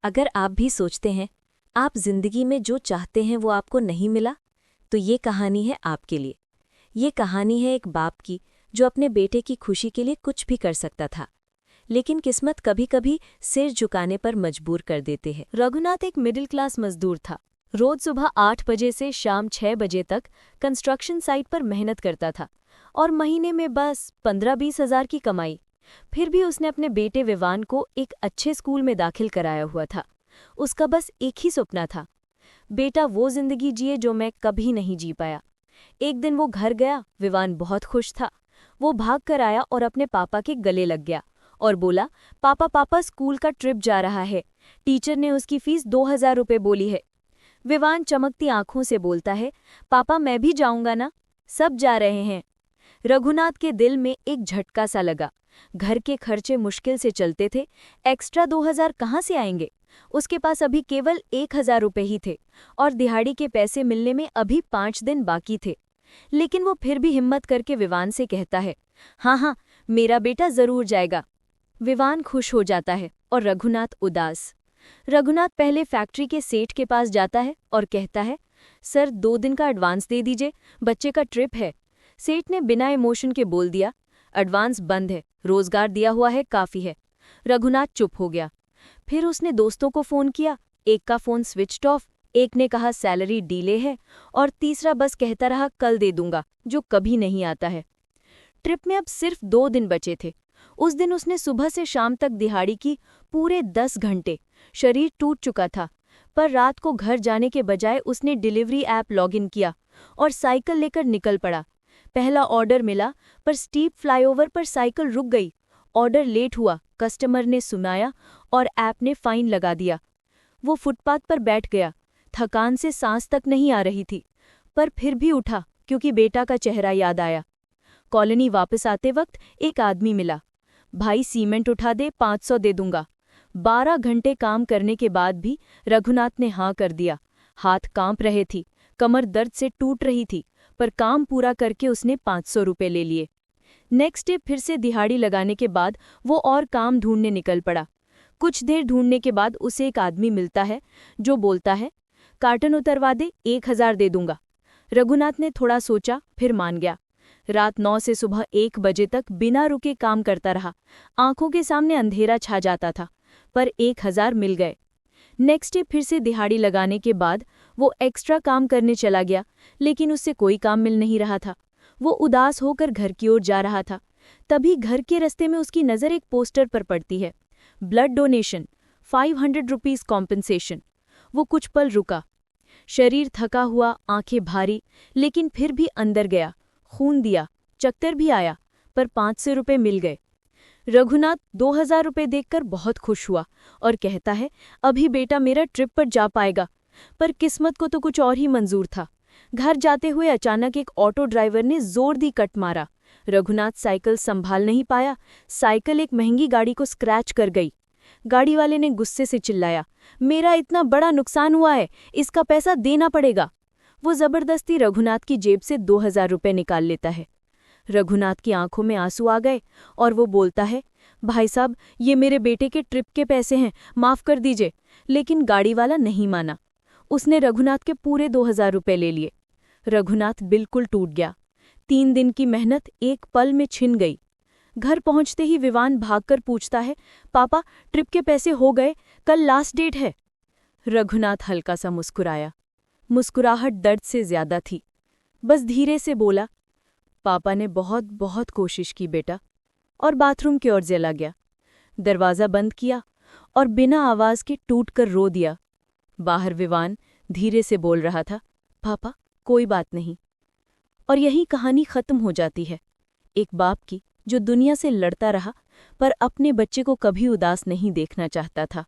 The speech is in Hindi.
अगर आप भी सोचते हैं आप जिंदगी में जो चाहते हैं वो आपको नहीं मिला, तो ये कहानी है आपके लिए। ये कहानी है एक बाप की जो अपने बेटे की खुशी के लिए कुछ भी कर सकता था, लेकिन किस्मत कभी कभी सिर झुकाने पर मजबूर कर देते हैं। रघुनाथ एक मिडिल क्लास मजदूर था। रोज सुबह 8 बजे से शाम 6 बजे तक कंस्ट्रक्शन साइट पर मेहनत करता था और महीने में बस 15-20 हज़ार की कमाई। फिर भी उसने अपने बेटे विवान को एक अच्छे स्कूल में दाखिल कराया हुआ था। उसका बस एक ही सपना था, बेटा वो जिंदगी जिए जो मैं कभी नहीं जी पाया। एक दिन वो घर गया, विवान बहुत खुश था। वो भाग कर आया और अपने पापा के गले लग गया और बोला, पापा पापा स्कूल का ट्रिप जा रहा है, टीचर ने उसकी फीस 2000 रुपये बोली है। विवान चमकती आंखों से बोलता है, पापा मैं भी जाऊंगा ना, सब जा रहे हैं। रघुनाथ के दिल में एक झटका सा लगा। घर के खर्चे मुश्किल से चलते थे, एक्स्ट्रा 2000 कहाँ से आएंगे। उसके पास अभी केवल 1000 रुपये ही थे और दिहाड़ी के पैसे मिलने में अभी 5 दिन बाकी थे। लेकिन वो फिर भी हिम्मत करके विवान से कहता है, हाँ हाँ मेरा बेटा जरूर जाएगा। विवान खुश हो जाता है और रघुनाथ उदास। रघुनाथ पहले फैक्ट्री के सेठ के पास जाता है और कहता है, सर 2 दिन का एडवांस दे दीजिए, बच्चे का ट्रिप है। सेठ ने बिना इमोशन के बोल दिया, एडवांस बंद है, रोजगार दिया हुआ है, काफी है। रघुनाथ चुप हो गया। फिर उसने दोस्तों को फोन किया, एक का फोन स्विच्ड ऑफ, एक ने कहा सैलरी डीले है और तीसरा बस कहता रहा कल दे दूंगा, जो कभी नहीं आता है। ट्रिप में अब सिर्फ 2 दिन बचे थे। उस दिन उसने सुबह से शाम तक दिहाड़ी की, पूरे 10 घंटे। शरीर टूट चुका था, पर रात को घर जाने के बजाय उसने डिलीवरी ऐप लॉगिन किया और साइकिल लेकर निकल पड़ा। पहला ऑर्डर मिला, पर स्टीप फ्लाईओवर पर साइकिल रुक गई। ऑर्डर लेट हुआ, कस्टमर ने सुनाया और ऐप ने फाइन लगा दिया। वो फुटपाथ पर बैठ गया, थकान से सांस तक नहीं आ रही थी, पर फिर भी उठा क्योंकि बेटा का चेहरा याद आया। कॉलोनी वापस आते वक्त एक आदमी मिला, भाई सीमेंट उठा दे, 500 दे दूंगा। 12 घंटे काम करने के बाद भी रघुनाथ ने हाँ कर दिया। हाथ कांप रहे थी, कमर दर्द से टूट रही थी, पर काम पूरा करके उसने 500 रुपये ले लिए। नेक्स्ट डे फिर से दिहाड़ी लगाने के बाद वो और काम ढूंढने निकल पड़ा। कुछ देर ढूंढने के बाद उसे एक आदमी मिलता है जो बोलता है, कार्टन उतरवा दे, 1000 दे दूंगा। रघुनाथ ने थोड़ा सोचा, फिर मान गया। रात 9 से सुबह 1 बजे तक बिना रुके काम करता रहा। आंखों के सामने अंधेरा छा जाता था, पर 1000 मिल गए। नेक्स्ट डे फिर से दिहाड़ी लगाने के बाद वो एक्स्ट्रा काम करने चला गया, लेकिन उससे कोई काम मिल नहीं रहा था। वो उदास होकर घर की ओर जा रहा था। तभी घर के रास्ते में उसकी नज़र एक पोस्टर पर पड़ती है, ब्लड डोनेशन, 500 रुपीज़ कॉम्पनसेशन। वो कुछ पल रुका, शरीर थका हुआ, आंखें भारी, लेकिन फिर भी अंदर गया, खून दिया, चक्कर भी आया, पर 500 रुपये मिल गए। रघुनाथ 2000 रुपये देखकर बहुत खुश हुआ और कहता है, अभी बेटा मेरा ट्रिप पर जा पाएगा। पर किस्मत को तो कुछ और ही मंजूर था। घर जाते हुए अचानक एक ऑटो ड्राइवर ने जोर दी कट मारा। रघुनाथ साइकिल संभाल नहीं पाया, साइकिल एक महंगी गाड़ी को स्क्रैच कर गई। गाड़ी वाले ने गुस्से से चिल्लाया, मेरा इतना बड़ा नुकसान हुआ है, इसका पैसा देना पड़ेगा। वो जबरदस्ती रघुनाथ की जेब से 2000 रुपये निकाल लेता है। रघुनाथ की आंखों में आंसू आ गए और वो बोलता है, भाई साहब ये मेरे बेटे के ट्रिप के पैसे हैं, माफ कर दीजिए। लेकिन गाड़ी वाला नहीं माना। उसने रघुनाथ के पूरे 2000 रुपये ले लिए। रघुनाथ बिल्कुल टूट गया। 3 दिन की मेहनत एक पल में छिन गई। घर पहुंचते ही विवान भागकर पूछता है, पापा ट्रिप के पैसे हो गए, कल लास्ट डेट है। रघुनाथ हल्का सा मुस्कुराया। मुस्कुराहट दर्द से ज्यादा थी। बस धीरे से बोला, पापा ने बहुत बहुत कोशिश की बेटा, और बाथरूम की ओर चला गया। दरवाज़ा बंद किया और बिना आवाज़ के टूट कर रो दिया। बाहर विवान धीरे से बोल रहा था, पापा कोई बात नहीं। और यही कहानी खत्म हो जाती है, एक बाप की जो दुनिया से लड़ता रहा पर अपने बच्चे को कभी उदास नहीं देखना चाहता था।